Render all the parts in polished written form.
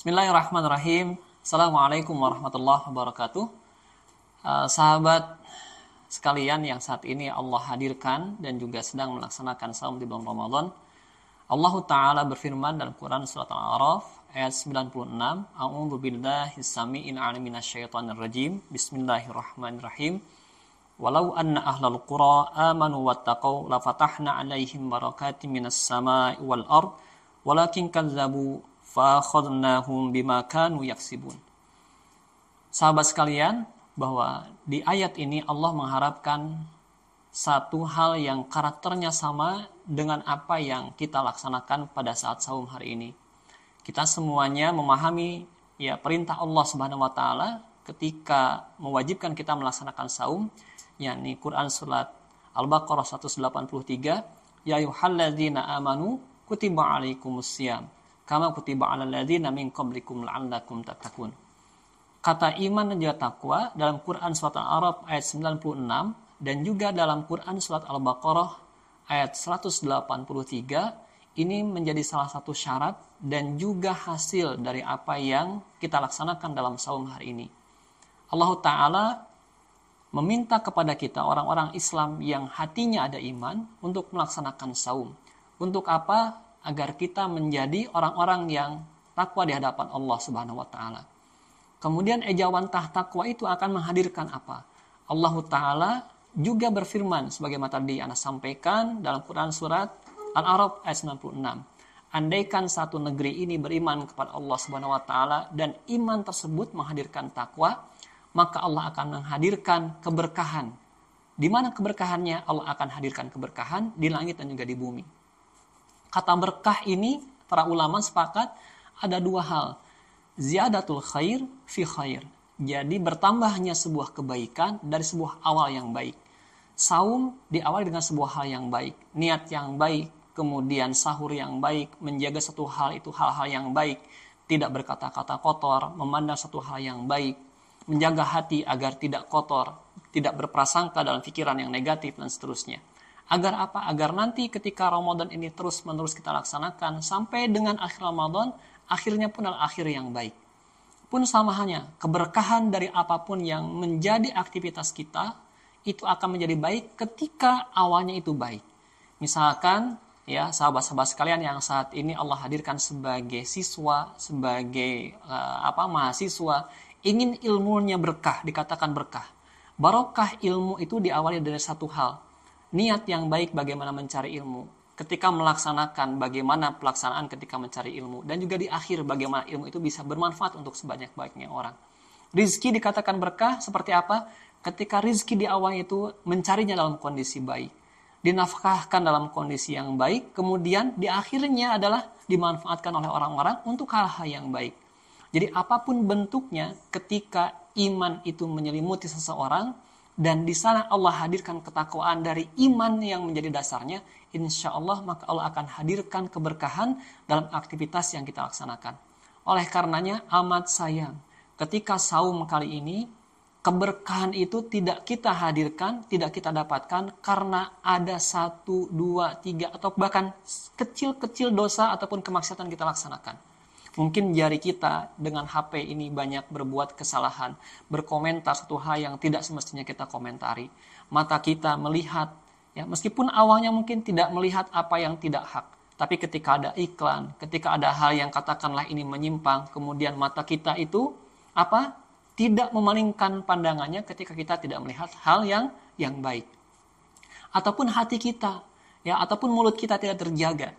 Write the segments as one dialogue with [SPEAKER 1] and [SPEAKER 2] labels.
[SPEAKER 1] Bismillahirrahmanirrahim. Assalamualaikum warahmatullahi wabarakatuh. Sahabat sekalian yang saat ini Allah hadirkan dan juga sedang melaksanakan saum di bulan Ramadan. Allah Ta'ala berfirman dalam Quran surat Al-A'raf ayat 96. A'udzu billahi samii'il 'alim minasyaitonir rajim. Bismillahirrahmanirrahim. Walau anna ahlal qura amanu wattaqau lafatahna 'alaihim barakatim minas samaa'i wal ard walakin kazzabu fakhadnahum bima kanu yaksibun. Sahabat sekalian, bahwa di ayat ini Allah mengharapkan satu hal yang karakternya sama dengan apa yang kita laksanakan pada saat saum hari ini. Kita semuanya memahami ya perintah Allah Subhanahu wa taala ketika mewajibkan kita melaksanakan saum, yakni Quran surat Al-Baqarah 183, ya ayyuhalladzina amanu kutiba alaikumusiyam kama kutiba alal ladzina min qablikum la'allakum tattaqun. Kata iman dan juga takwa dalam Quran surat Al-A'raf ayat 96 dan juga dalam Quran surat Al-Baqarah ayat 183 ini menjadi salah satu syarat dan juga hasil dari apa yang kita laksanakan dalam saum hari ini. Allah Ta'ala meminta kepada kita orang-orang Islam yang hatinya ada iman untuk melaksanakan saum. Untuk apa? Agar kita menjadi orang-orang yang takwa di hadapan Allah Subhanahu wa taala. Kemudian ejawantah takwa itu akan menghadirkan apa? Allah Ta'ala juga berfirman sebagaimana tadi Anda sampaikan dalam Quran surat Al-A'raf ayat 96. Andaikan satu negeri ini beriman kepada Allah Subhanahu wa taala dan iman tersebut menghadirkan takwa, maka Allah akan menghadirkan keberkahan. Di mana keberkahannya? Allah akan hadirkan keberkahan di langit dan juga di bumi. Kata berkah ini para ulama sepakat ada dua hal. Ziyadatul khair fi khair. Jadi bertambahnya sebuah kebaikan dari sebuah awal yang baik. Saum diawali dengan sebuah hal yang baik, niat yang baik, kemudian sahur yang baik, menjaga satu hal itu hal-hal yang baik, tidak berkata-kata kotor, memandang satu hal yang baik, menjaga hati agar tidak kotor, tidak berprasangka dalam pikiran yang negatif dan seterusnya. Agar apa? Agar nanti ketika Ramadan ini terus-menerus kita laksanakan sampai dengan akhir Ramadan, akhirnya pun adalah akhir yang baik. Pun sama halnya, keberkahan dari apapun yang menjadi aktivitas kita itu akan menjadi baik ketika awalnya itu baik. Misalkan ya sahabat-sahabat sekalian yang saat ini Allah hadirkan sebagai siswa, sebagai mahasiswa, ingin ilmunya berkah, dikatakan berkah. Barokah ilmu itu diawali dari satu hal. Niat yang baik bagaimana mencari ilmu. Ketika melaksanakan bagaimana pelaksanaan ketika mencari ilmu. Dan juga di akhir bagaimana ilmu itu bisa bermanfaat untuk sebanyak-banyaknya orang. Rizki dikatakan berkah seperti apa? Ketika rizki di awal itu mencarinya dalam kondisi baik. Dinafkahkan dalam kondisi yang baik. Kemudian di akhirnya adalah dimanfaatkan oleh orang-orang untuk hal-hal yang baik. Jadi apapun bentuknya ketika iman itu menyelimuti seseorang. Dan di sana Allah hadirkan ketakwaan dari iman yang menjadi dasarnya, insya Allah maka Allah akan hadirkan keberkahan dalam aktivitas yang kita laksanakan. Oleh karenanya amat sayang ketika saum kali ini keberkahan itu tidak kita hadirkan, tidak kita dapatkan karena ada 1, 2, 3 atau bahkan kecil-kecil dosa ataupun kemaksiatan kita laksanakan. Mungkin jari kita dengan HP ini banyak berbuat kesalahan, berkomentar satu hal yang tidak semestinya kita komentari. Mata kita melihat, ya meskipun awalnya mungkin tidak melihat apa yang tidak hak, tapi ketika ada iklan, ketika ada hal yang katakanlah ini menyimpang, kemudian mata kita itu tidak memalingkan pandangannya ketika kita tidak melihat hal yang baik. Ataupun hati kita, ya ataupun mulut kita tidak terjaga,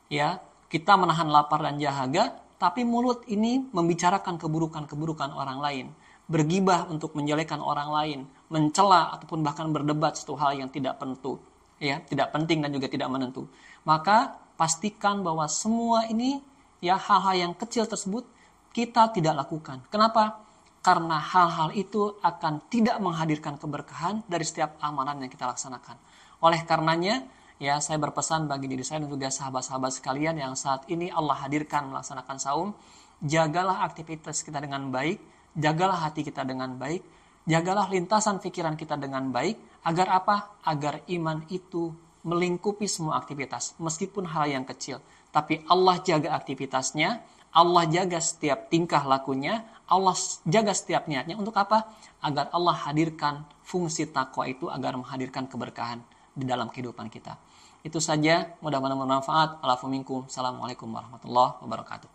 [SPEAKER 1] ya kita menahan lapar dan dahaga. Tapi mulut ini membicarakan keburukan-keburukan orang lain. Bergibah untuk menjelekkan orang lain. Mencela ataupun bahkan berdebat suatu hal yang tidak penting. Ya, tidak penting dan juga tidak menentu. Maka pastikan bahwa semua ini ya hal-hal yang kecil tersebut kita tidak lakukan. Kenapa? Karena hal-hal itu akan tidak menghadirkan keberkahan dari setiap amalan yang kita laksanakan. Oleh karenanya ya, saya berpesan bagi diri saya dan juga sahabat-sahabat sekalian yang saat ini Allah hadirkan melaksanakan saum, jagalah aktivitas kita dengan baik, jagalah hati kita dengan baik, jagalah lintasan pikiran kita dengan baik, agar apa? Agar iman itu melingkupi semua aktivitas, meskipun hal yang kecil. Tapi Allah jaga aktivitasnya, Allah jaga setiap tingkah lakunya, Allah jaga setiap niatnya untuk apa? Agar Allah hadirkan fungsi takwa itu, agar menghadirkan keberkahan di dalam kehidupan kita. Itu saja, mudah-mudahan bermanfaat. Assalamualaikum warahmatullahi wabarakatuh.